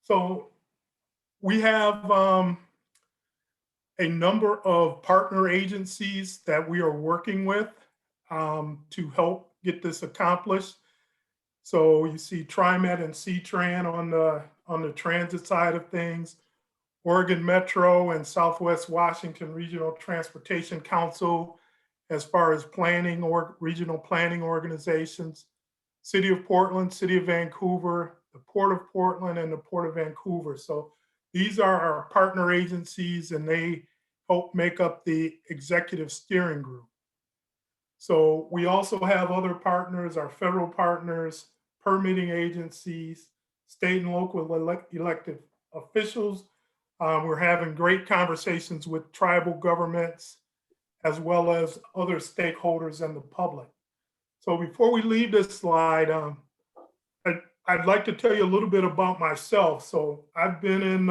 So we have a number of partner agencies that we are working with to help get this accomplished. So you see TriMet and C-Tran on the transit side of things, Oregon Metro and Southwest Washington Regional Transportation Council as far as planning or regional planning organizations, City of Portland, City of Vancouver, the Port of Portland, and the Port of Vancouver. So these are our partner agencies, and they help make up the executive steering group. So we also have other partners, our federal partners, permitting agencies, state and local elected officials. We're having great conversations with tribal governments as well as other stakeholders and the public. So before we leave this slide, I'd like to tell you a little bit about myself. So I've been in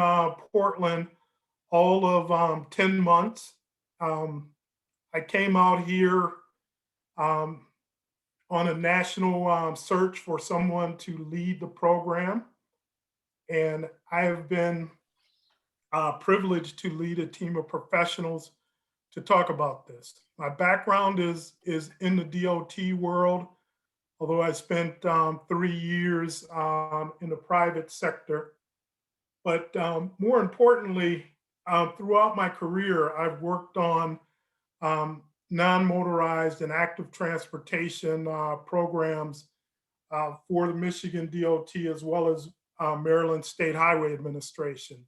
Portland all of 10 months. I came out here on a national search for someone to lead the program. And I have been privileged to lead a team of professionals to talk about this. My background is in the DOT world, although I spent 3 years in the private sector. But more importantly, throughout my career, I've worked on non-motorized and active transportation programs for the Michigan DOT as well as Maryland State Highway Administration.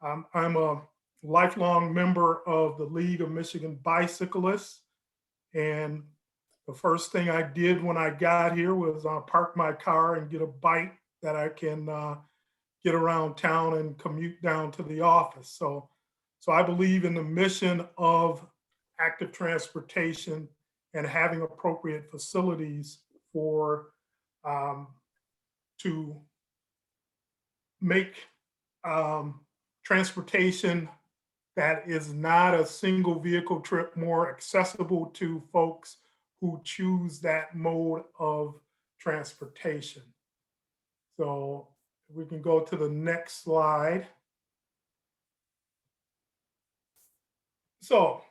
I'm a lifelong member of the League of Michigan Bicyclists, and the first thing I did when I got here was park my car and get a bike that I can get around town and commute down to the office. So I believe in the mission of active transportation and having appropriate facilities for to make transportation that is not a single vehicle trip more accessible to folks who choose that mode of transportation. So we can go to the next slide. So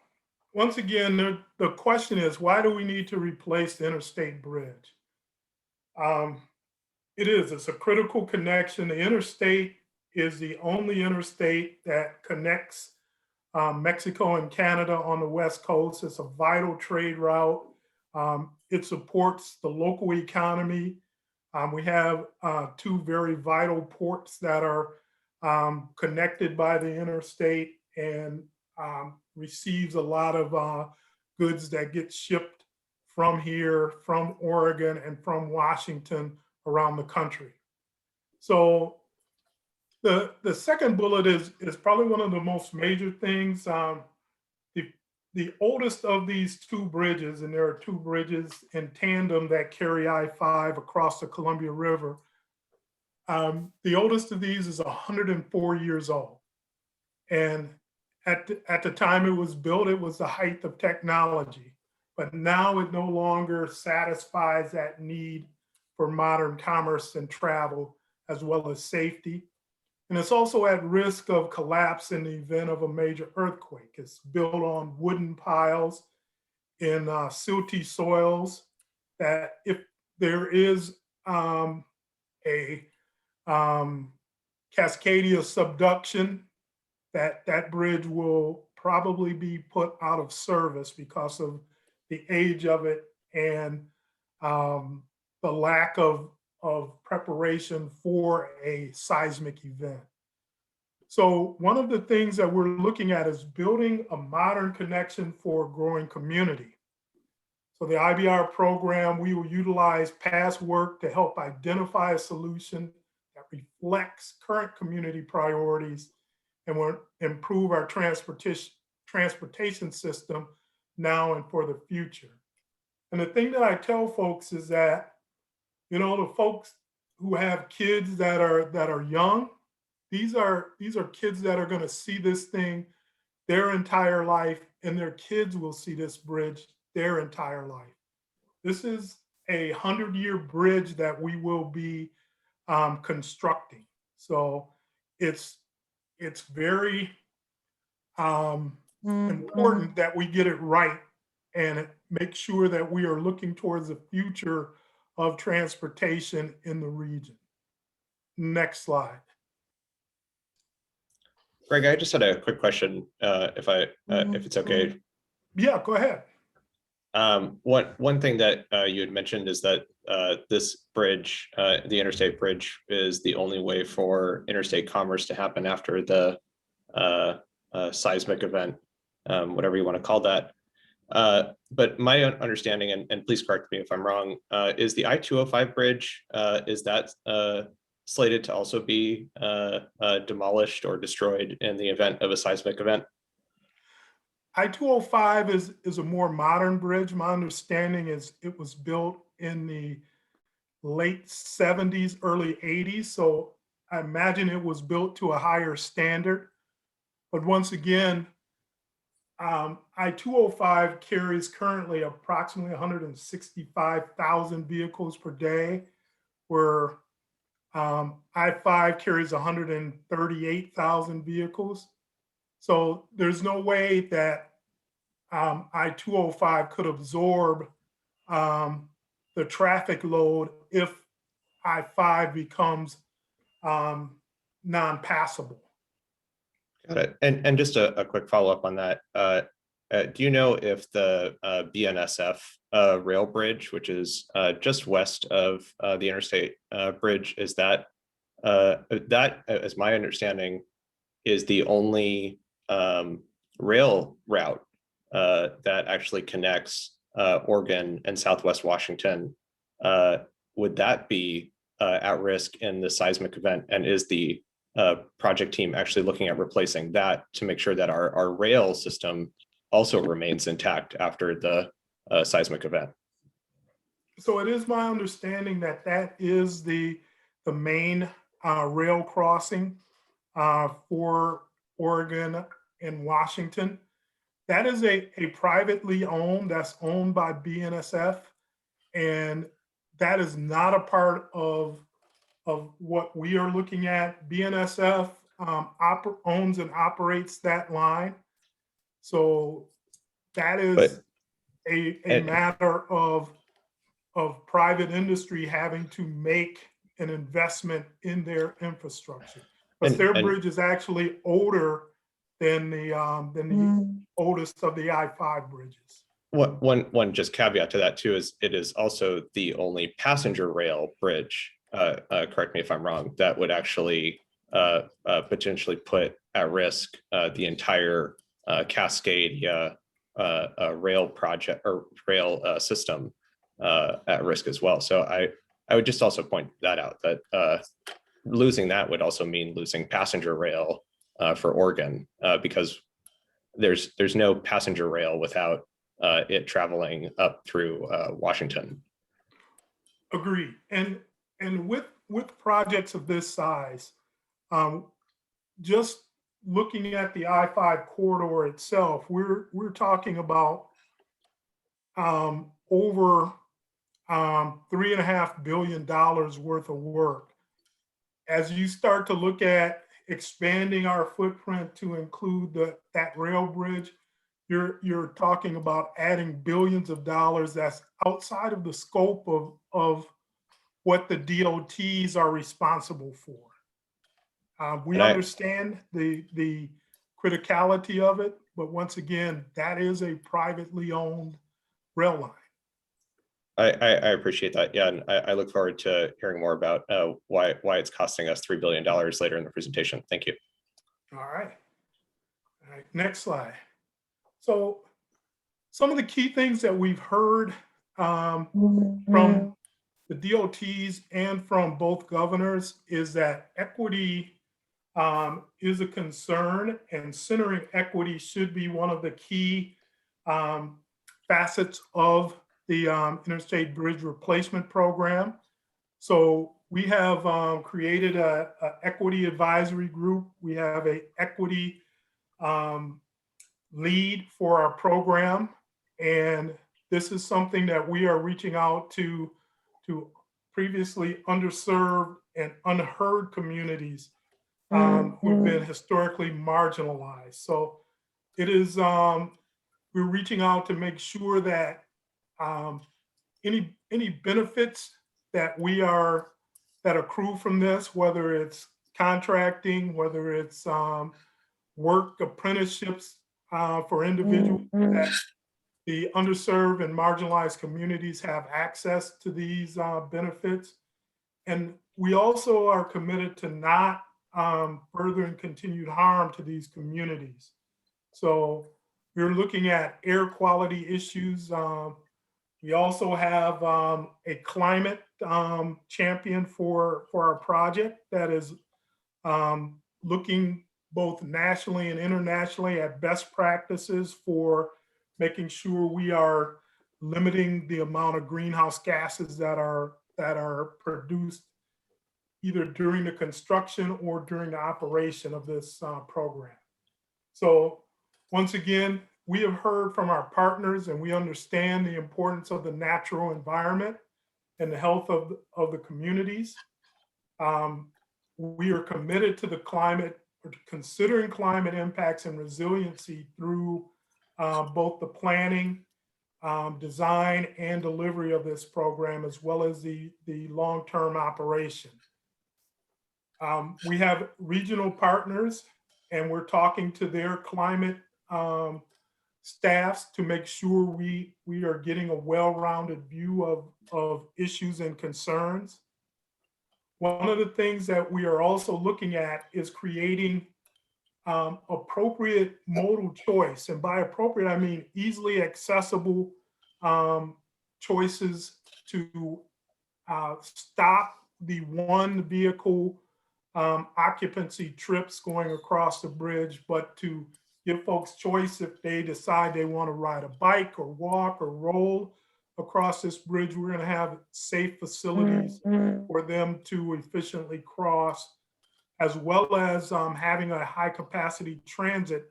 once again, the question is, why do we need to replace the Interstate Bridge? It's a critical connection. The interstate is the only interstate that connects Mexico and Canada on the West Coast. It's a vital trade route. It supports the local economy. We have two very vital ports that are connected by the interstate and receives a lot of goods that get shipped from here, from Oregon, and from Washington around the country. So the second bullet is probably one of the most major things. The oldest of these two bridges, and there are two bridges in tandem that carry I-5 across the Columbia River. The oldest of these is 104 years old. And at the time it was built, it was the height of technology. But now it no longer satisfies that need for modern commerce and travel, as well as safety. And it's also at risk of collapse in the event of a major earthquake. It's built on wooden piles in silty soils that if there is a cascadia subduction, that bridge will probably be put out of service because of the age of it and the lack of preparation for a seismic event. So one of the things that we're looking at is building a modern connection for a growing community. So the IBR program, we will utilize past work to help identify a solution that reflects current community priorities and will improve our transportation system now and for the future. And the thing that I tell folks is that, the folks who have kids that are young, these are kids that are going to see this thing their entire life, and their kids will see this bridge their entire life. This is a 100-year bridge that we will be constructing. So it's very important that we get it right and make sure that we are looking towards the future of transportation in the region. Next slide. Greg, I just had a quick question, if it's okay. Yeah, go ahead. One thing that you had mentioned is that this bridge, the Interstate Bridge, is the only way for interstate commerce to happen after the seismic event, whatever you want to call that. But my understanding, and please correct me if I'm wrong, is the I-205 bridge, is that slated to also be demolished or destroyed in the event of a seismic event? I-205 is a more modern bridge. My understanding is it was built in the late 70s, early 80s. So I imagine it was built to a higher standard. But once again, I-205 carries currently approximately 165,000 vehicles per day, where I-5 carries 138,000 vehicles. So there's no way that I-205 could absorb the traffic load if I-5 becomes non-passable. Got it. And just a quick follow-up on that. Do you know if the BNSF rail bridge, which is just west of the Interstate Bridge, is that, as my understanding, is the only rail route that actually connects Oregon and Southwest Washington? Would that be at risk in the seismic event? And is the project team actually looking at replacing that to make sure that our rail system also remains intact after the seismic event? So it is my understanding that that is the main rail crossing for Oregon and Washington. That is a privately owned, that's owned by BNSF, and that is not a part of what we are looking at. BNSF owns and operates that line. So that is a matter of private industry having to make an investment in their infrastructure. But their bridge is actually older than the oldest of the I-5 bridges. One just caveat to that too is it is also the only passenger rail bridge, correct me if I'm wrong, that would actually potentially put at risk the entire Cascadia rail project or rail system at risk as well. So I would just also point that out, that losing that would also mean losing passenger rail for Oregon, because there's no passenger rail without it traveling up through Washington. Agreed. And with projects of this size, just looking at the I-5 corridor itself, we're talking about over $3.5 billion worth of work. As you start to look at expanding our footprint to include that rail bridge, you're talking about adding billions of dollars that's outside of the scope of what the DOTs are responsible for. We understand the criticality of it, but once again, that is a privately owned rail line. I appreciate that. Yeah, and I look forward to hearing more about why it's costing us $3 billion later in the presentation. Thank you. All right. All right, next slide. So some of the key things that we've heard from the DOTs and from both governors is that equity is a concern, and centering equity should be one of the key facets of the Interstate Bridge Replacement Program. So we have created a equity advisory group. We have a equity lead for our program, and this is something that we are reaching out to previously underserved and unheard communities who've been historically marginalized. So it is, we're reaching out to make sure that any benefits that that accrue from this, whether it's contracting, whether it's work apprenticeships for individuals, that the underserved and marginalized communities have access to these benefits. And we also are committed to not furthering continued harm to these communities. So we're looking at air quality issues. We also have a climate champion for our project that is looking both nationally and internationally at best practices for making sure we are limiting the amount of greenhouse gases that are produced either during the construction or during the operation of this program. So once again, we have heard from our partners and we understand the importance of the natural environment and the health of the communities. We are committed to the climate, or considering climate impacts and resiliency through both the planning, design, and delivery of this program, as well as the long-term operation. We have regional partners, and we're talking to their climate staffs to make sure we are getting a well-rounded view of issues and concerns. One of the things that we are also looking at is creating appropriate modal choice. And by appropriate, I mean easily accessible choices to stop the one vehicle occupancy trips going across the bridge, but to give folks choice if they decide they want to ride a bike or walk or roll across this bridge. We're going to have safe facilities for them to efficiently cross, as well as having a high capacity transit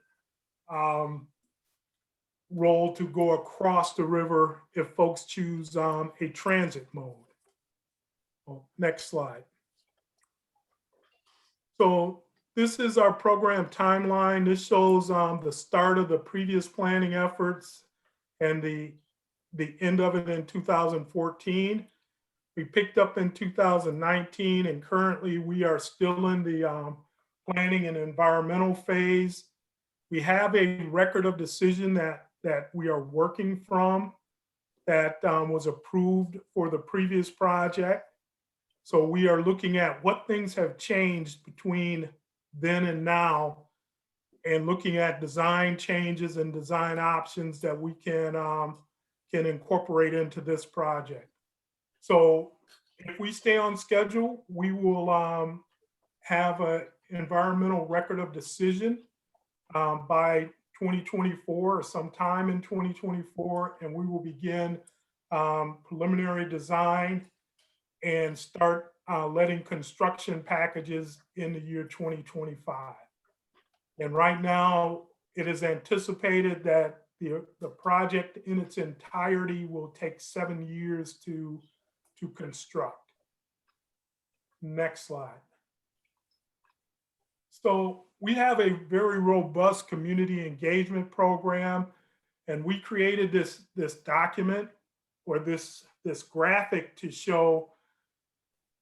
role to go across the river if folks choose a transit mode. Oh, next slide. So this is our program timeline. This shows the start of the previous planning efforts and the end of it in 2014. We picked up in 2019, and currently we are still in the planning and environmental phase. We have a record of decision that we are working from that was approved for the previous project. So we are looking at what things have changed between then and now, and looking at design changes and design options that we can incorporate into this project. So if we stay on schedule, we will have an environmental record of decision by 2024 or sometime in 2024, and we will begin preliminary design and start letting construction packages in the year 2025. And right now, it is anticipated that the project in its entirety will take 7 years to construct. Next slide. So we have a very robust community engagement program, and we created this document or this graphic to show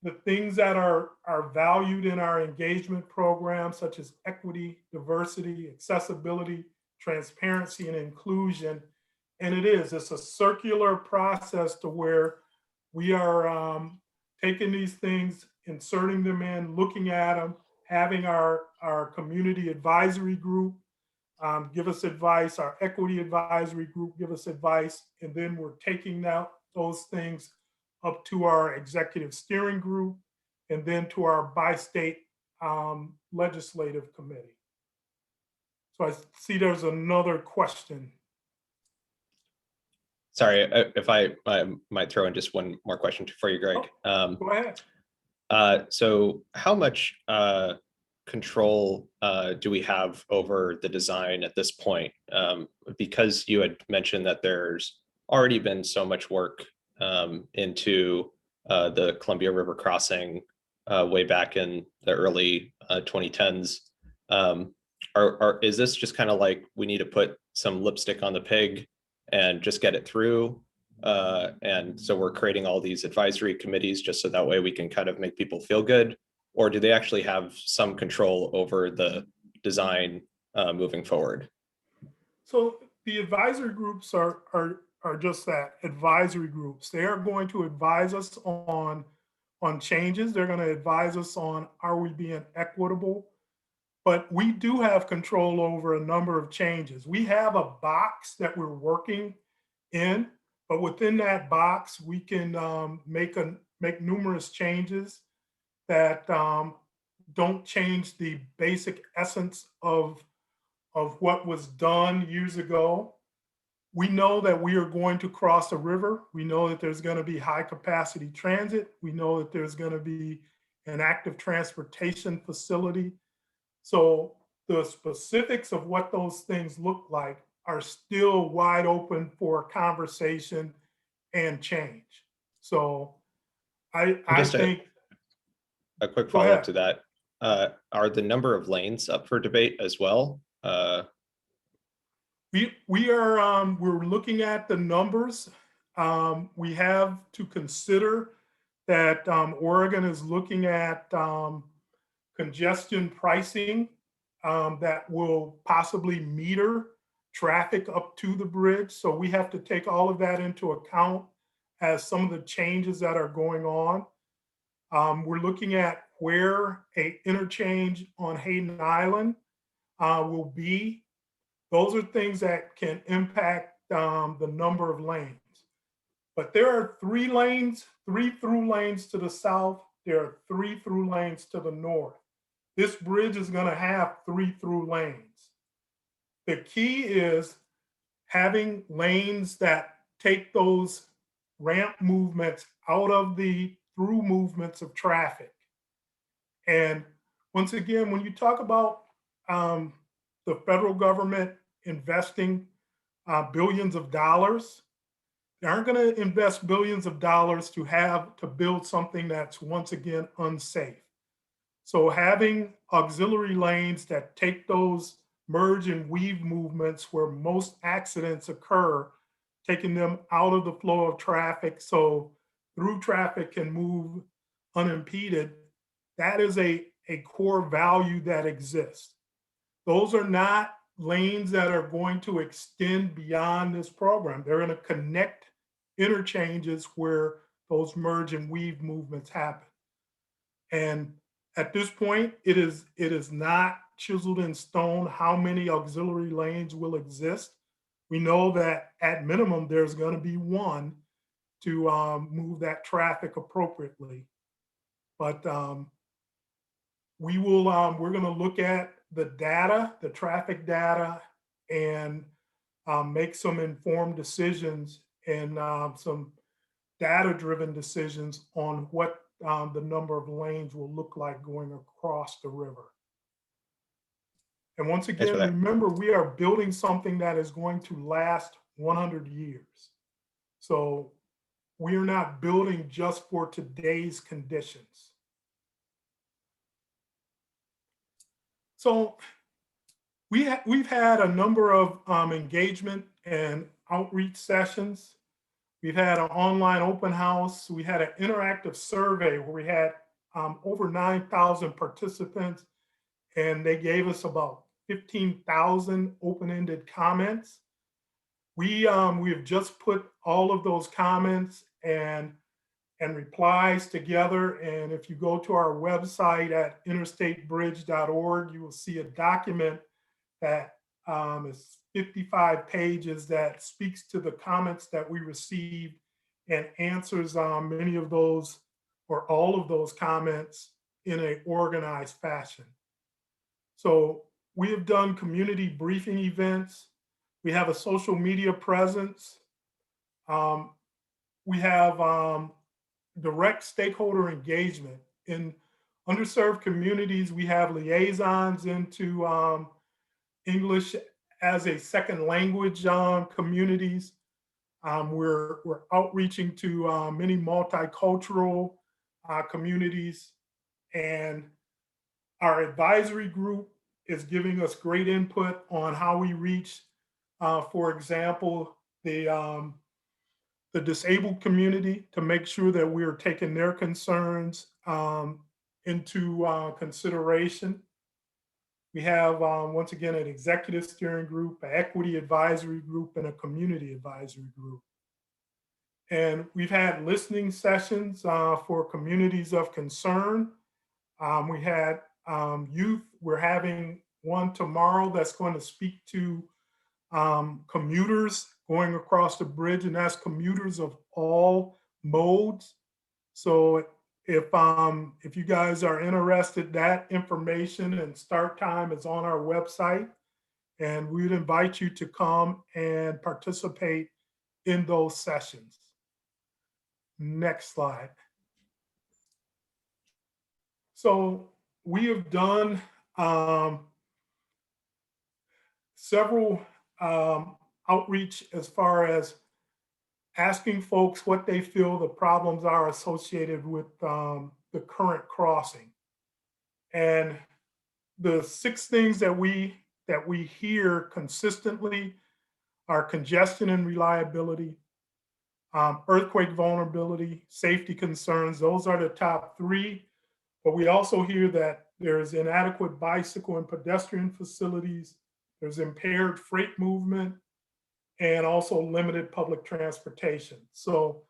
the things that are valued in our engagement program, such as equity, diversity, accessibility, transparency, and inclusion. And it's a circular process to where we are taking these things, inserting them in, looking at them, having our community advisory group give us advice, our equity advisory group give us advice, and then we're taking those things up to our executive steering group and then to our bi-state legislative committee. So I see there's another question. Sorry, if I might throw in just one more question for you, Greg. Go ahead. So how much control do we have over the design at this point? Because you had mentioned that there's already been so much work into the Columbia River crossing way back in the early 2010s. Is this just kind of like we need to put some lipstick on the pig and just get it through? And so we're creating all these advisory committees just so that way we can kind of make people feel good? Or do they actually have some control over the design moving forward? So the advisory groups are just that, advisory groups. They are going to advise us on changes. They're going to advise us on, are we being equitable? But we do have control over a number of changes. We have a box that we're working in, but within that box, we can make numerous changes that don't change the basic essence of what was done years ago. We know that we are going to cross a river. We know that there's going to be high capacity transit. We know that there's going to be an active transportation facility. So the specifics of what those things look like are still wide open for conversation and change. So I Just think, a quick go follow up ahead. to that. Are the number of lanes up for debate as well? We're looking at the numbers. We have to consider that Oregon is looking at congestion pricing that will possibly meter traffic up to the bridge. So we have to take all of that into account as some of the changes that are going on. We're looking at where a interchange on Hayden Island will be. Those are things that can impact the number of lanes. But there are 3 through lanes to the south. There are 3 through lanes to the north. This bridge is going to have 3 through lanes. The key is having lanes that take those ramp movements out of the through movements of traffic. And once again, when you talk about the federal government investing billions of dollars, they aren't going to invest billions of dollars to build something that's once again unsafe. So having auxiliary lanes that take those merge and weave movements where most accidents occur, taking them out of the flow of traffic so through traffic can move unimpeded, that is a core value that exists. Those are not lanes that are going to extend beyond this program. They're going to connect interchanges where those merge and weave movements happen. And at this point, it is not chiseled in stone how many auxiliary lanes will exist. We know that at minimum, there's going to be one to move that traffic appropriately. But we're going to look at the data, the traffic data, and make some informed decisions and some data-driven decisions on what the number of lanes will look like going across the river. And once Thanks for again, that. remember, we are building something that is going to last 100 years. So we are not building just for today's conditions. So we've had a number of engagement and outreach sessions. We've had an online open house. We had an interactive survey where we had over 9,000 participants, and they gave us about 15,000 open-ended comments. We have just put all of those comments and replies together. And if you go to our website at interstatebridge.org, you will see a document that is 55 pages that speaks to the comments that we received and answers many of those or all of those comments in an organized fashion. So we have done community briefing events. We have a social media presence. We have direct stakeholder engagement. In underserved communities, we have liaisons into English as a second language communities. We're outreaching to many multicultural communities, and our advisory group is giving us great input on how we reach, for example, the disabled community, to make sure that we're taking their concerns into consideration. We have, once again, an executive steering group, an equity advisory group, and a community advisory group. And we've had listening sessions for communities of concern. We had youth. We're having one tomorrow that's going to speak to commuters going across the bridge, and that's commuters of all modes. So if you guys are interested, that information and start time is on our website, and we'd invite you to come and participate in those sessions. Next slide. So we have done several outreach as far as asking folks what they feel the problems are associated with the current crossing. And the 6 things that we hear consistently are congestion and reliability, earthquake vulnerability, safety concerns. Those are the top 3. But we also hear that there's inadequate bicycle and pedestrian facilities, there's impaired freight movement, and also limited public transportation. So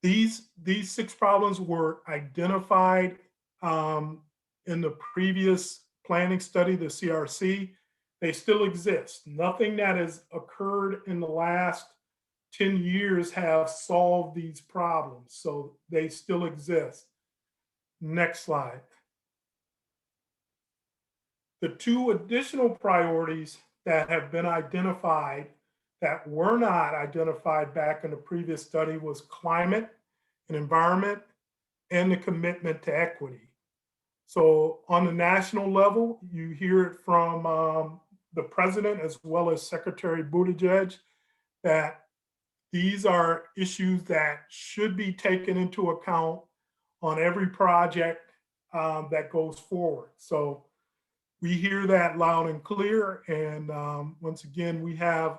these 6 problems were identified in the previous planning study, the CRC. They still exist. Nothing that has occurred in the last 10 years have solved these problems, so they still exist. Next slide. The 2 additional priorities that have been identified that were not identified back in the previous study was climate and environment, and the commitment to equity. So on the national level, you hear it from the president as well as Secretary Buttigieg that these are issues that should be taken into account on every project that goes forward. So we hear that loud and clear. And once again, we have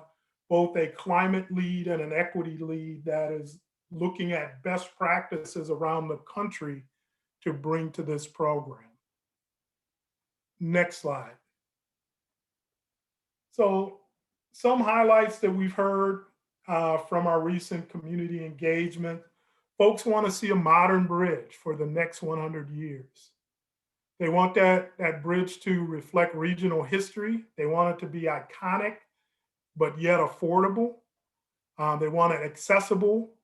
both a climate lead and an equity lead that is looking at best practices around the country to bring to this program. Next slide. So some highlights that we've heard from our recent community engagement. Folks want to see a modern bridge for the next 100 years. They want that bridge to reflect regional history. They want it to be iconic, but yet affordable. They want it accessible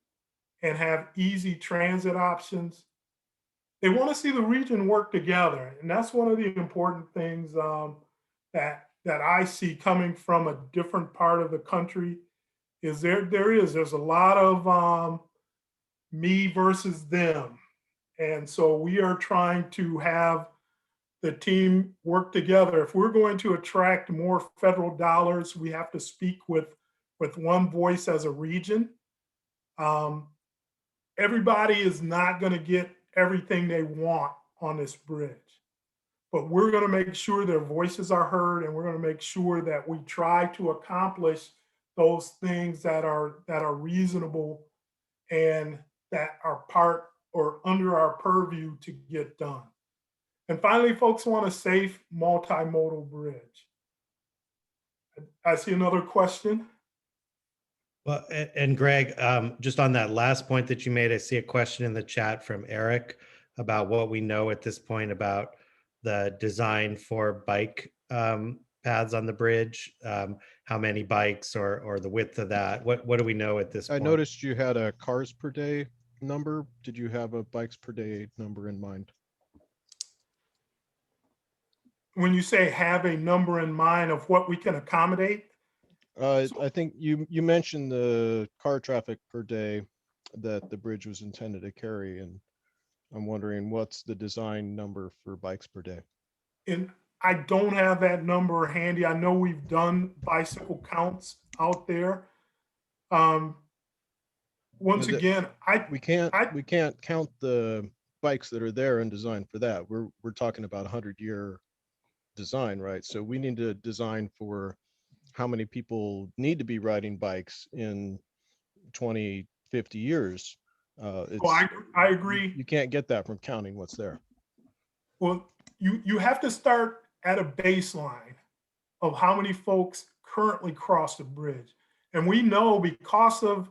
and have easy transit options. They want to see the region work together. And that's one of the important things that I see coming from a different part of the country is there's a lot of me versus them. And so we are trying to have the team work together. If we're going to attract more federal dollars, we have to speak with one voice as a region. Everybody is not going to get everything they want on this bridge, but we're going to make sure their voices are heard, and we're going to make sure that we try to accomplish those things that are reasonable and that are part or under our purview to get done. And finally, folks want a safe multimodal bridge. I see another question. Well, and Greg, just on that last point that you made, I see a question in the chat from Eric about what we know at this point about the design for bike paths on the bridge. How many bikes or the width of that? What do we know at this point? I noticed you had a cars per day number. Did you have a bikes per day number in mind? When you say have a number in mind of what we can accommodate? I think you mentioned the car traffic per day that the bridge was intended to carry, and I'm wondering what's the design number for bikes per day? And I don't have that number handy. I know we've done bicycle counts out there. once But again, we can't I- we can't count the bikes that are there and designed for that. We're talking about 100-year design, right? So we need to design for how many people need to be riding bikes in 20, 50 years. oh, It's I agree. you can't get that from counting what's there. Well, you have to start at a baseline of how many folks currently cross the bridge. And we know because of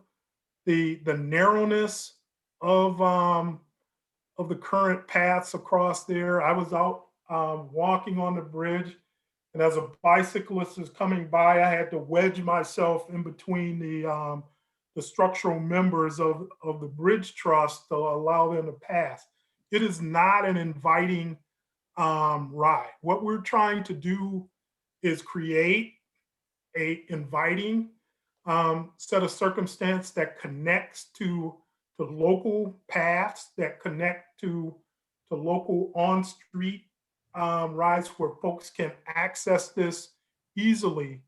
the narrowness of the current paths across there. I was out walking on the bridge, and as a bicyclist is coming by, I had to wedge myself in between the structural members of the bridge truss to allow them to pass. It is not an inviting ride. What we're trying to do is create a inviting set of circumstance that connects to local paths, that connect to local on-street rides where folks can access this easily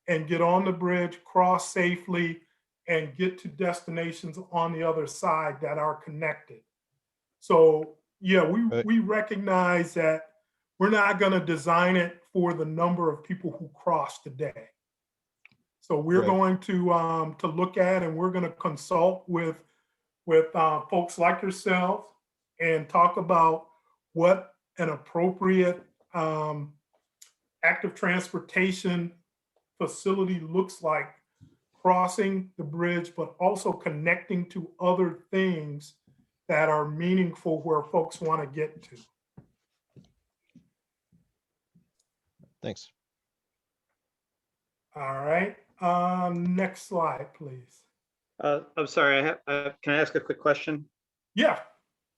and get on the bridge, cross safely, and get to destinations on the other side that are connected. So yeah, Right. we recognize that we're not going to design it for the number of people who cross today. So we're Right. going to look at, and we're going to consult with folks like yourself and talk about what an appropriate active transportation facility looks like, crossing the bridge, but also connecting to other things that are meaningful where folks want to get to. Thanks. All right. Next slide, please. I'm sorry, can I ask a quick question? Yeah.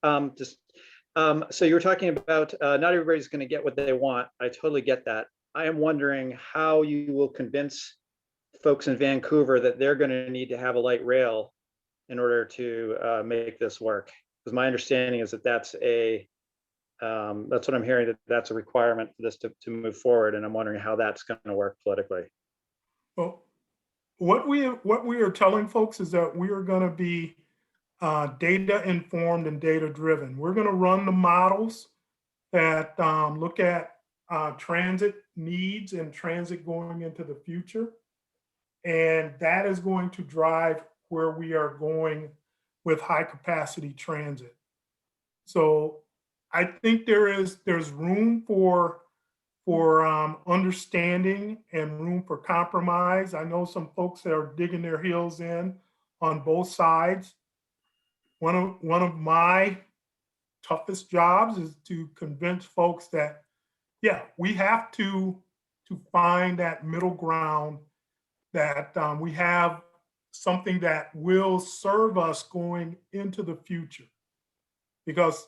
So you were talking about not everybody's going to get what they want. I totally get that. I am wondering how you will convince folks in Vancouver that they're going to need to have a light rail in order to make this work. Because my understanding is that that's what I'm hearing, that's a requirement for this to move forward. And I'm wondering how that's going to work politically. Well, what we are telling folks is that we are going to be data informed and data driven. We're going to run the models that look at transit needs and transit going into the future. And that is going to drive where we are going with high capacity transit. So I think there's room for understanding and room for compromise. I know some folks that are digging their heels in on both sides. One of my toughest jobs is to convince folks that, yeah, we have to find that middle ground, that we have something that will serve us going into the future. Because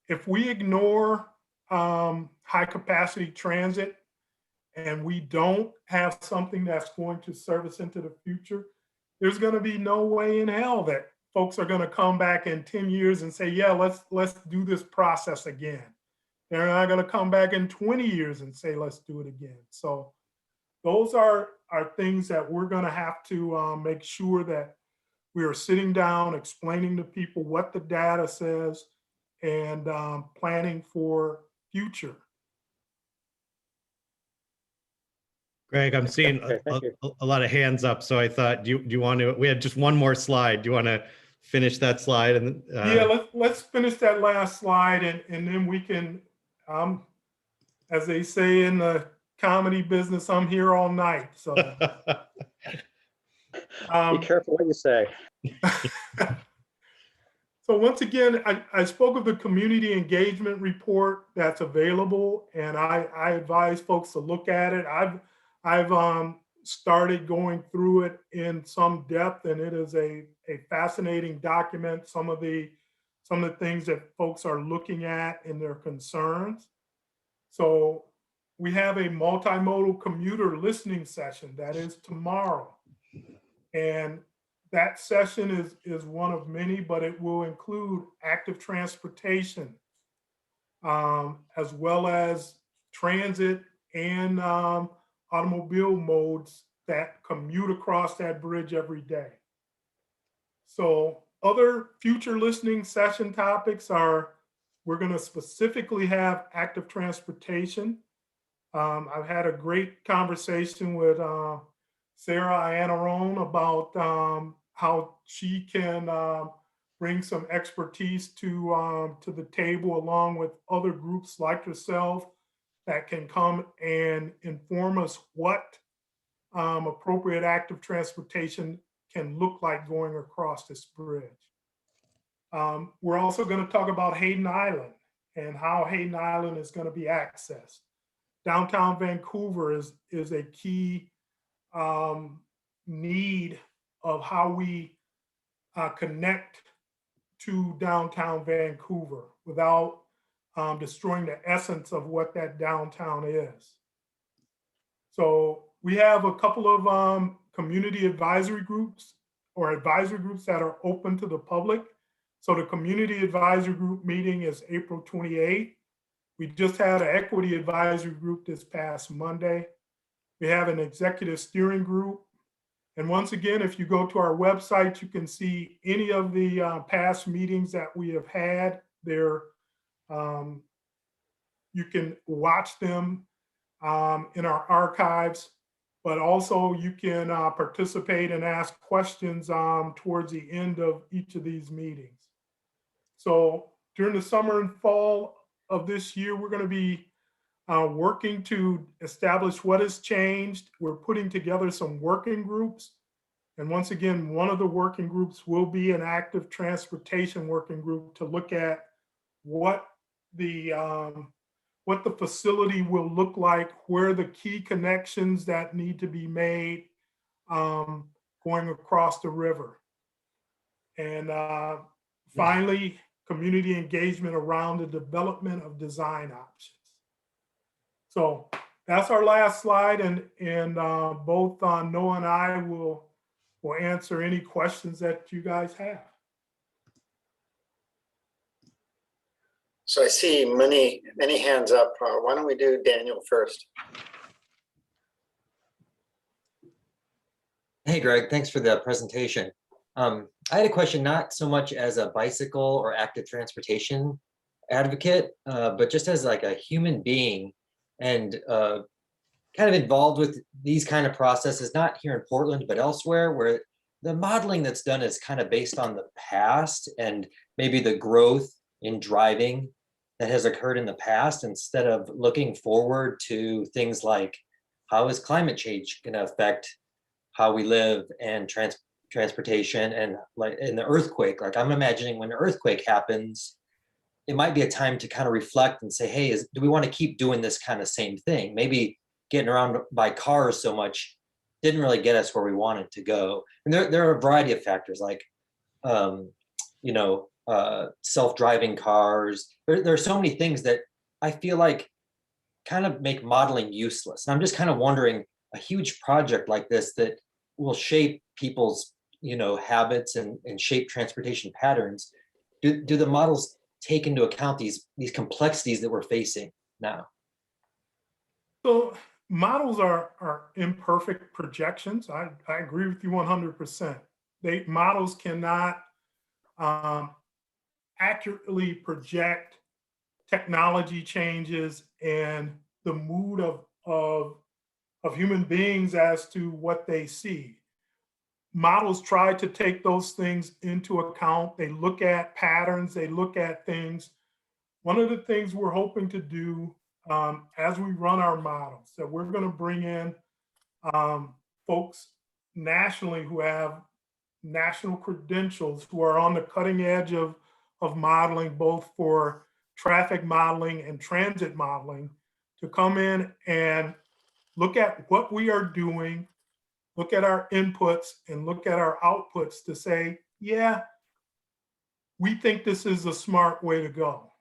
if we ignore high capacity transit and we don't have something that's going to serve us into the future, there's going to be no way in hell that folks are going to come back in 10 years and say, yeah, let's do this process again. They're not going to come back in 20 years and say, let's do it again. So those are things that we're going to have to make sure that we are sitting down, explaining to people what the data says, and planning for future. Greg, I'm seeing Okay, thank you. a lot of hands up, so I thought, do you want to? We had just one more slide. Do you want to finish that slide? And yeah, let's finish that last slide, and then we can, as they say in the comedy business, I'm here all night. So Be careful what you say. So once again, I spoke of the community engagement report that's available, and I advise folks to look at it. I've started going through it in some depth, and it is a fascinating document. Some of the things that folks are looking at and their concerns. So we have a multimodal commuter listening session that is tomorrow, and that session is one of many, but it will include active transportation, as well as transit and automobile modes that commute across that bridge every day. So other future listening session topics are, we're going to specifically have active transportation. I've had a great conversation with Sarah Iannarone about how she can bring some expertise to the table, along with other groups like yourself that can come and inform us what appropriate active transportation can look like going across this bridge. We're also going to talk about Hayden Island and how Hayden Island is going to be accessed. Downtown Vancouver is a key need of how we connect to downtown Vancouver without destroying the essence of what that downtown is. So we have a couple of community advisory groups or advisory groups that are open to the public. So the community advisory group meeting is April 28th. We just had an equity advisory group this past Monday. We have an executive steering group. And once again, if you go to our website, you can see any of the past meetings that we have had there. You can watch them in our archives, but also you can participate and ask questions towards the end of each of these meetings. So during the summer and fall of this year, we're going to be working to establish what has changed. We're putting together some working groups. And once again, one of the working groups will be an active transportation working group to look at what the facility will look like, where the key connections that need to be made going across the river. And finally, community engagement around the development of design options. So that's our last slide, and both Noah and I will answer any questions that you guys have. So I see many hands up. Why don't we do Daniel first? Hey, Greg, thanks for the presentation. I had a question, not so much as a bicycle or active transportation advocate, but just as like a human being and kind of involved with these kind of processes, not here in Portland, but elsewhere, where the modeling that's done is kind of based on the past and maybe the growth in driving that has occurred in the past, instead of looking forward to things like how is climate change going to affect how we live and transportation, and like in the earthquake. Like I'm imagining when an earthquake happens, it might be a time to kind of reflect and say, hey, do we want to keep doing this kind of same thing? Maybe getting around by cars so much didn't really get us where we wanted to go. And there are a variety of factors, like self-driving cars. There are so many things that I feel like kind of make modeling useless. And I'm just kind of wondering, a huge project like this that will shape people's habits and shape transportation patterns, do the models take into account these complexities that we're facing now? So models are imperfect projections. I agree with you 100%. Models cannot accurately project technology changes and the mood of human beings as to what they see. Models try to take those things into account. They look at patterns, they look at things. One of the things we're hoping to do as we run our models, that we're going to bring in folks nationally who have national credentials, who are on the cutting edge of modeling, both for traffic modeling and transit modeling, to come in and look at what we are doing, look at our inputs and look at our outputs to say, yeah, we think this is a smart way to go.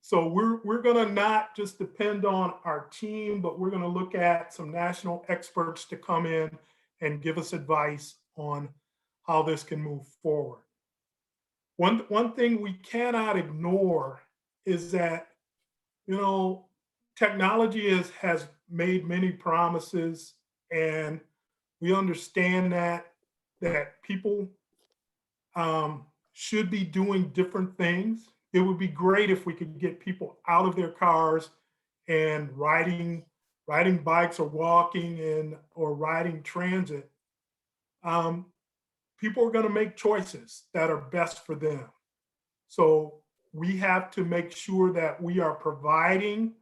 So we're going to not just depend on our team, but we're going to look at some national experts to come in and give us advice on how this can move forward. One thing we cannot ignore is that, technology has made many promises, and we understand that people should be doing different things. It would be great if we could get people out of their cars and riding bikes or walking or riding transit. People are going to make choices that are best for them. So we have to make sure that we are providing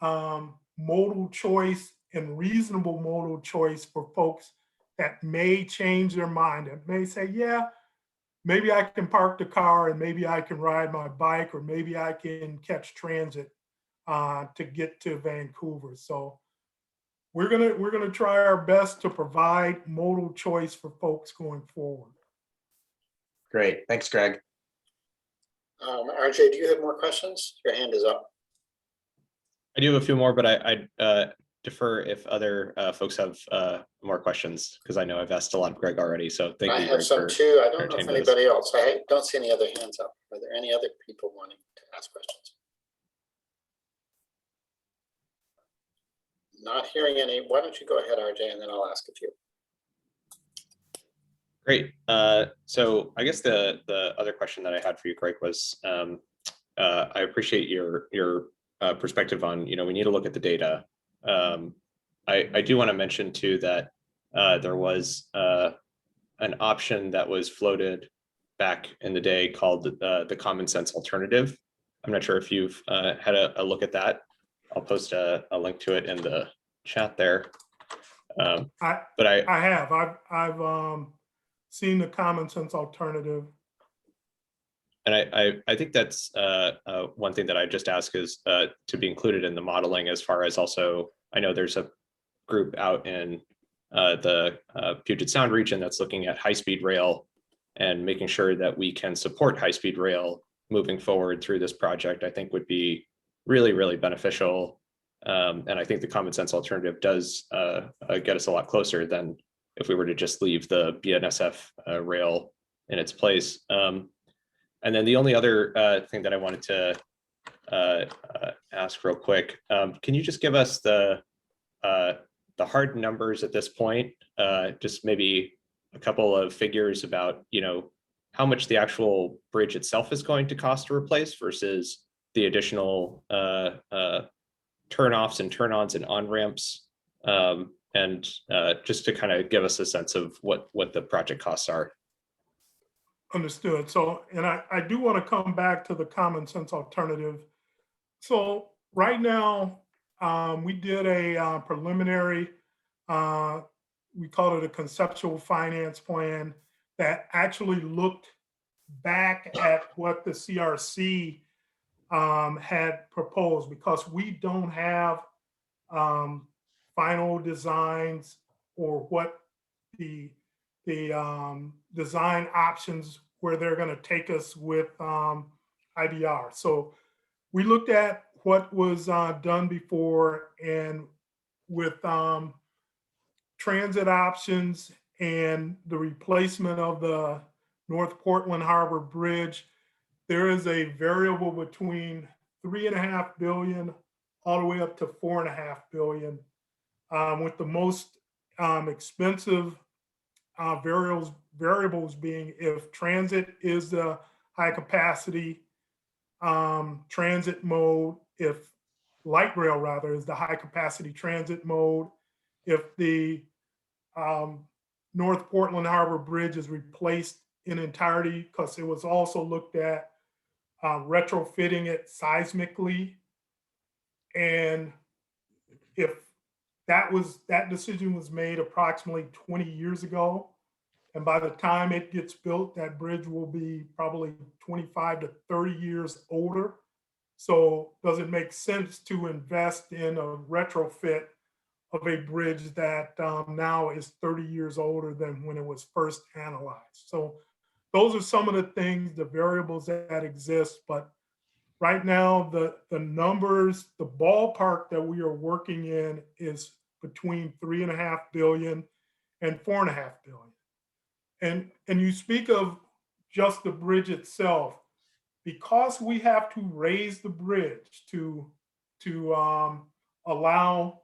modal choice and reasonable modal choice for folks that may change their mind and may say, yeah, maybe I can park the car and maybe I can ride my bike or maybe I can catch transit to get to Vancouver. So we're gonna try our best to provide modal choice for folks going forward. Great, thanks, Greg. RJ, do you have more questions? Your hand is up. I do have a few more, but I defer if other folks have more questions, because I know I've asked a lot of Greg already. So thank I you, have Greg, some for too. I don't know if entertaining those. anybody else. I don't see any other hands up. Are there any other people wanting to ask questions? Not hearing any. Why don't you go ahead, RJ, and then I'll ask a few. Great. So I guess the other question that I had for you, Greg, was I appreciate your perspective on, we need to look at the data. I do want to mention too that there was an option that was floated back in the day called the common sense alternative. I'm not sure if you've had a look at that. I'll post a link to it in the chat there. But I have. I've seen the common sense alternative. And I think that's one thing that I just ask is to be included in the modeling, as far as also, I know there's a group out in the Puget Sound region that's looking at high-speed rail and making sure that we can support high-speed rail moving forward through this project, I think would be really, really beneficial. And I think the common sense alternative does get us a lot closer than if we were to just leave the BNSF rail in its place. And then the only other thing that I wanted to ask real quick, can you just give us the hard numbers at this point? Just maybe a couple of figures about, how much the actual bridge itself is going to cost to replace versus the additional turn-offs and turn-ons and on-ramps, and just to kind of give us a sense of what the project costs are. Understood. So, and I do want to come back to the common sense alternative. So right now, we did a preliminary, we call it a conceptual finance plan that actually looked back at what the CRC had proposed, because we don't have final designs or what the design options where they're going to take us with IDR. So we looked at what was done before, and with transit options and the replacement of the North Portland Harbor Bridge, there is a variable between 3.5 billion all the way up to 4.5 billion, with the most expensive variables being if transit is the high capacity transit mode, if light rail rather is the high capacity transit mode, if the North Portland Harbor Bridge is replaced in entirety, because it was also looked at retrofitting it seismically. And if that decision was made approximately 20 years ago, and by the time it gets built, that bridge will be probably 25 to 30 years older. So does it make sense to invest in a retrofit of a bridge that now is 30 years older than when it was first analyzed? So those are some of the things, the variables that exist. But right now, the numbers, the ballpark that we are working in is between 3.5 billion and 4.5 billion. And you speak of just the bridge itself, because we have to raise the bridge to allow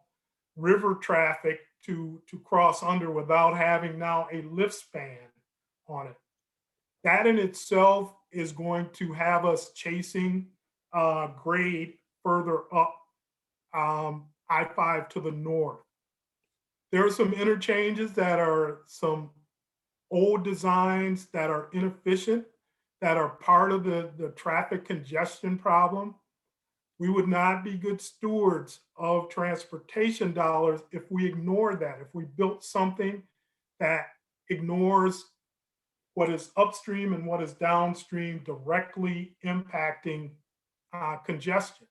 river traffic to cross under without having now a lift span on it. That in itself is going to have us chasing grade further up I-5 to the north. There are some interchanges that are some old designs that are inefficient, that are part of the traffic congestion problem. We would not be good stewards of transportation dollars if we ignore that, if we built something that ignores what is upstream and what is downstream, directly impacting congestion.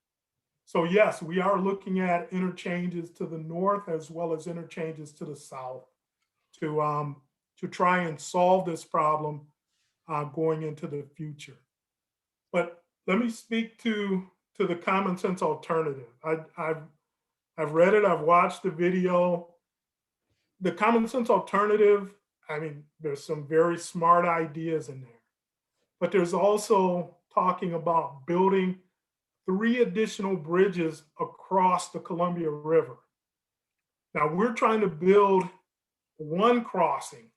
So yes, we are looking at interchanges to the north as well as interchanges to the south to try and solve this problem going into the future. But let me speak to the common sense alternative. I've read it, I've watched the video. The common sense alternative, I mean, there's some very smart ideas in there, but there's also talking about building 3 additional bridges across the Columbia River. Now we're trying to build 1 crossing,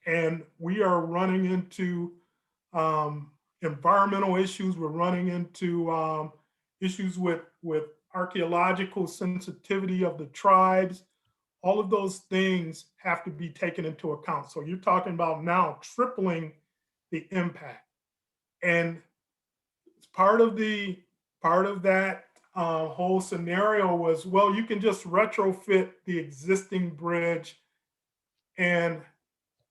and we are running into environmental issues. We're running into issues with archaeological sensitivity of the tribes. All of those things have to be taken into account. So you're talking about now tripling the impact. And part of that whole scenario was, well, you can just retrofit the existing bridge. And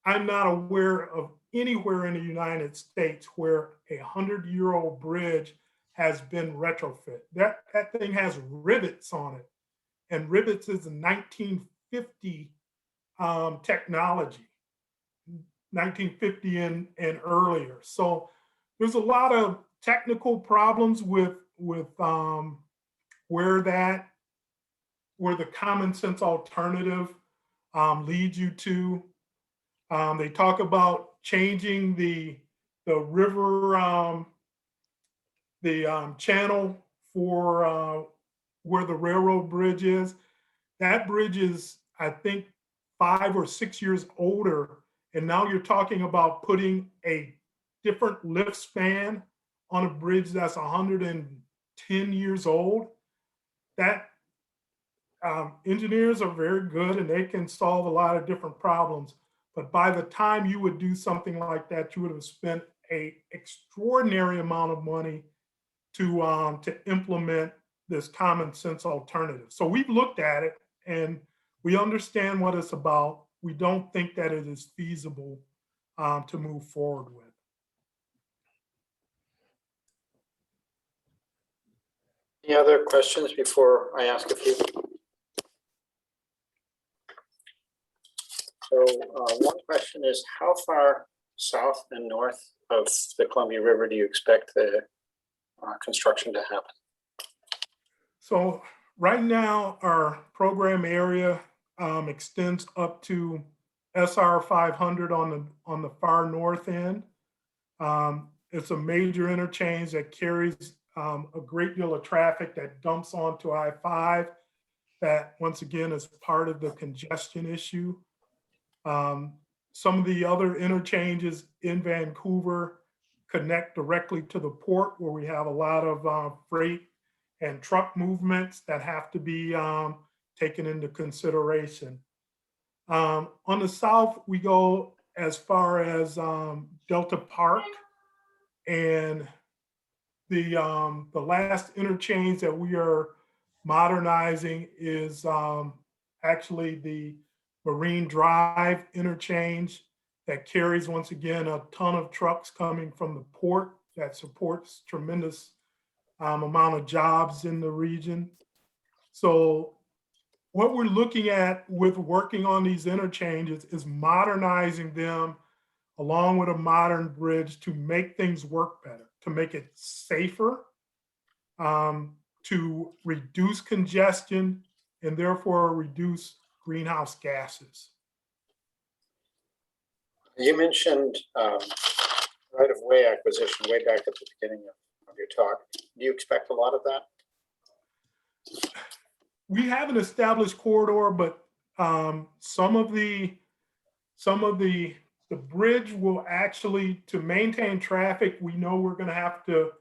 I'm not aware of anywhere in the United States where a 100-year-old bridge has been retrofit. That thing has rivets on it, and rivets is a 1950 technology, 1950 and earlier. So there's a lot of technical problems with where the common sense alternative leads you to. They talk about changing the river, channel for where the railroad bridge is. That bridge is, I think, 5 or 6 years older. And now you're talking about putting a different lift span on a bridge that's 110 years old. That engineers are very good and they can solve a lot of different problems. But by the time you would do something like that, you would have spent an extraordinary amount of money to implement this common sense alternative. So we've looked at it and we understand what it's about. We don't think that it is feasible to move forward with. Any other questions before I ask a few? So one question is, how far south and north of the Columbia River do you expect the construction to happen? So right now, our program area extends up to SR 500 on the far north end. It's a major interchange that carries a great deal of traffic that dumps onto I-5. That once again is part of the congestion issue. Some of the other interchanges in Vancouver connect directly to the port, where we have a lot of freight and truck movements that have to be taken into consideration. On the south, we go as far as Delta Park, and the last interchange that we are modernizing is actually the Marine Drive interchange that carries, once again, a ton of trucks coming from the port that supports tremendous amount of jobs in the region. So what we're looking at with working on these interchanges is modernizing them along with a modern bridge to make things work better, to make it safer, to reduce congestion, and therefore reduce greenhouse gases. You mentioned right-of-way acquisition way back at the beginning of your talk. Do you expect a lot of that? We have an established corridor, but some of the The bridge will actually, to maintain traffic, we know we're gonna have to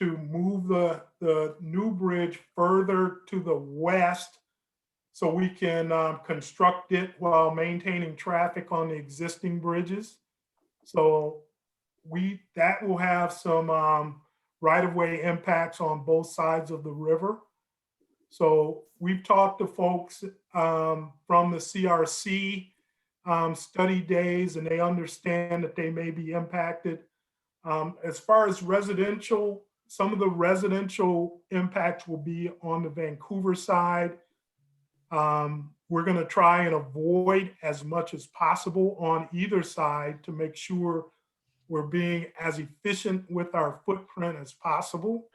move the new bridge further to the west so we can construct it while maintaining traffic on the existing bridges. So that will have some right-of-way impacts on both sides of the river. So we've talked to folks from the CRC study days, and they understand that they may be impacted. As far as residential, some of the residential impacts will be on the Vancouver side. We're going to try and avoid as much as possible on either side to make sure we're being as efficient with our footprint as possible.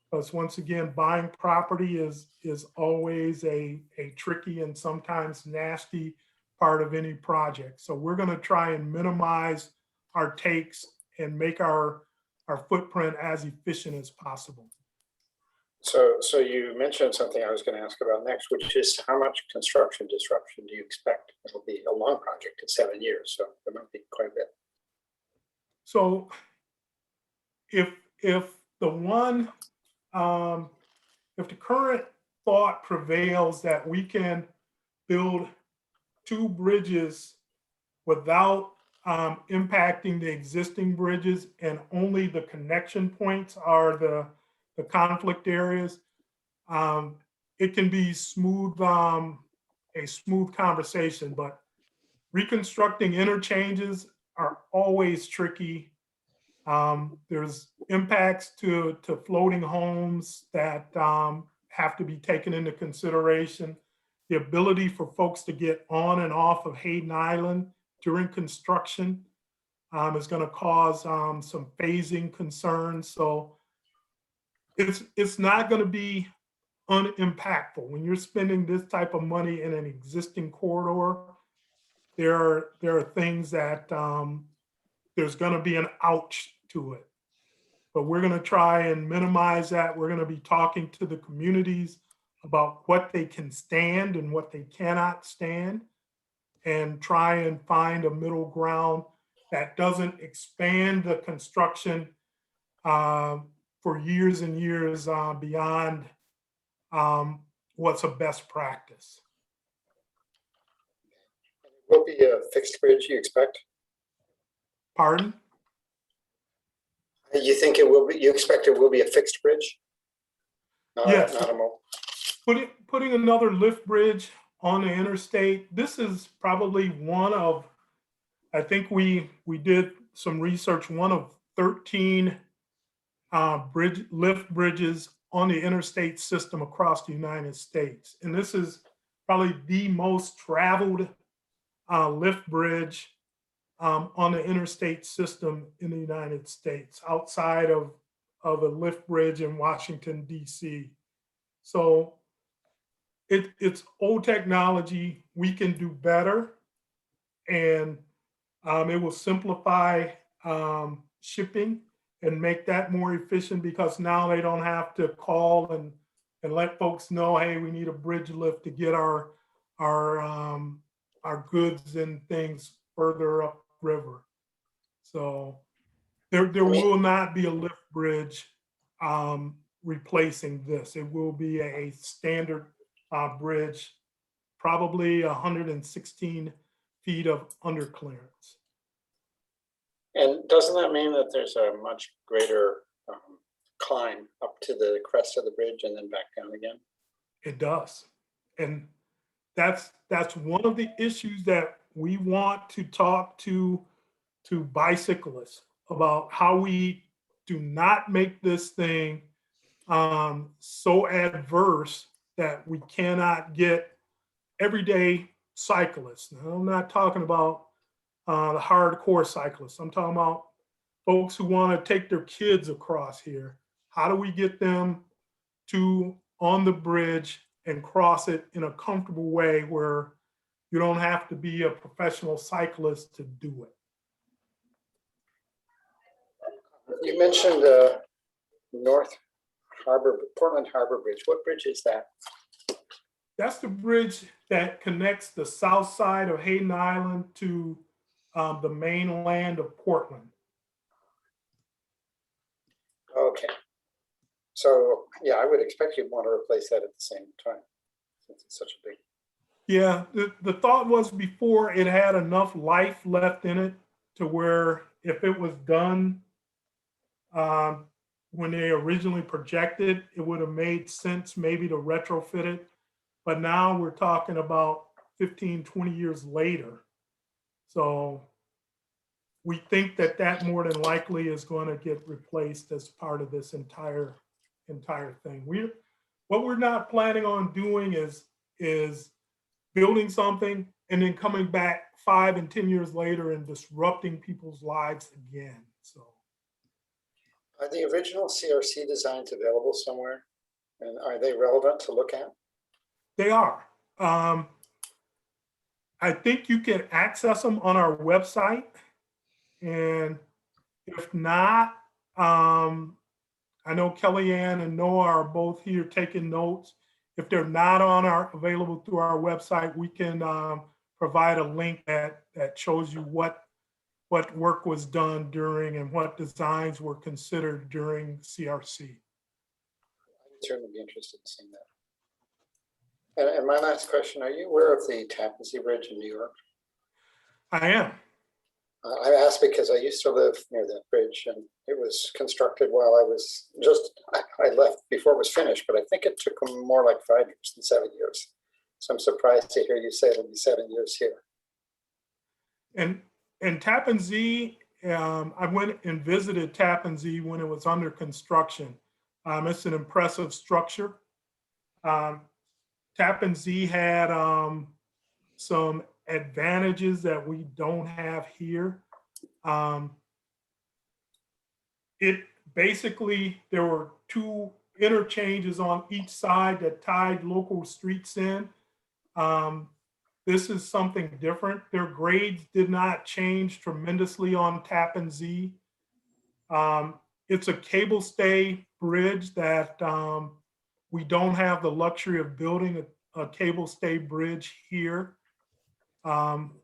Because once again, buying property is always a tricky and sometimes nasty part of any project. So we're going to try and minimize our takes and make our footprint as efficient as possible. So you mentioned something I was going to ask about next, which is how much construction disruption do you expect? It'll be a long project, it's 7 years, so there might be quite a bit. So if the current thought prevails that we can build 2 bridges without impacting the existing bridges, and only the connection points are the conflict areas, it can be smooth, a smooth conversation, but reconstructing interchanges are always tricky. There's impacts to floating homes that have to be taken into consideration. The ability for folks to get on and off of Hayden Island during construction is going to cause some phasing concerns. So it's not going to be unimpactful. When you're spending this type of money in an existing corridor, there are things that there's going to be an ouch to it. But we're going to try and minimize that. We're going to be talking to the communities about what they can stand and what they cannot stand, and try and find a middle ground that doesn't expand the construction for years and years beyond what's a best practice. Will be a fixed bridge, you expect? Pardon? You think it will be, you expect it will be a fixed bridge? Yes. Not a mobile. Putting another lift bridge on the interstate, this is probably one of, I think we did some research, one of 13 lift bridges on the interstate system across the United States. And this is probably the most traveled lift bridge on the interstate system in the United States, outside of a lift bridge in Washington, D.C. So it's old technology. We can do better, and it will simplify shipping and make that more efficient, because now they don't have to call and let folks know, hey, we need a bridge lift to get our goods and things further up river. So there will not be a lift bridge replacing this. It will be a standard bridge, probably 116 feet of underclearance. And doesn't that mean that there's a much greater climb up to the crest of the bridge and then back down again? It does. And that's one of the issues that we want to talk to bicyclists about, how we do not make this thing so adverse that we cannot get everyday cyclists. Now, I'm not talking about the hardcore cyclists. I'm talking about folks who want to take their kids across here. How do we get them on the bridge and cross it in a comfortable way where you don't have to be a professional cyclist to do it? You mentioned Portland Harbor Bridge. What bridge is that? That's the bridge that connects the south side of Hayden Island to the mainland of Portland. Okay. So, yeah, I would expect you'd want to replace that at the same time, since it's such a big. Yeah, the thought was before it had enough life left in it to where if it was done when they originally projected, it would have made sense maybe to retrofit it. But now we're talking about 15, 20 years later. So we think that that more than likely is going to get replaced as part of this entire thing. What we're not planning on doing is building something and then coming back 5 and 10 years later and disrupting people's lives again. So Are the original CRC designs available somewhere? And are they relevant to look at? they are. I think you can access them on our website. And if not, I know Kellyanne and Noah are both here taking notes. If they're not available through our website, we can provide a link that shows you what work was done during and what designs were considered during CRC. I'd certainly be interested in seeing that. And my last question, are you aware of the Tappan Zee Bridge in New York? I am. I asked because I used to live near that bridge, and it was constructed while I left before it was finished, but I think it took them more like 5 years than 7 years. So I'm surprised to hear you say it'll be 7 years here. And Tappan Zee, I went and visited Tappan Zee when it was under construction. It's an impressive structure. Tappan Zee had some advantages that we don't have here. It basically, there were 2 interchanges on each side that tied local streets in. This is something different. Their grades did not change tremendously on Tappan Zee. It's a cable stay bridge that we don't have the luxury of building a cable stay bridge here,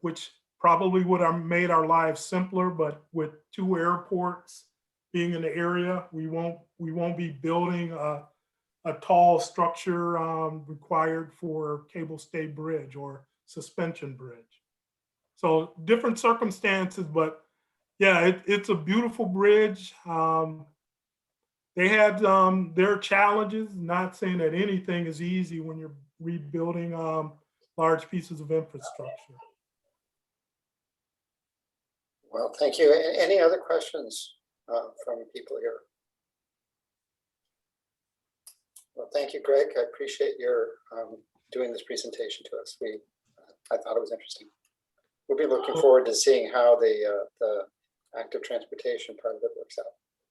which probably would have made our lives simpler, but with 2 airports being in the area, we won't be building a tall structure required for cable stay bridge or suspension bridge. So different circumstances, but yeah, it's a beautiful bridge. They had their challenges, not saying that anything is easy when you're rebuilding large pieces of infrastructure. Well, thank you. Any other questions from people here? Well, thank you, Greg. I appreciate your doing this presentation to us. I thought it was interesting. We'll be looking forward to seeing how the active transportation part of it works out.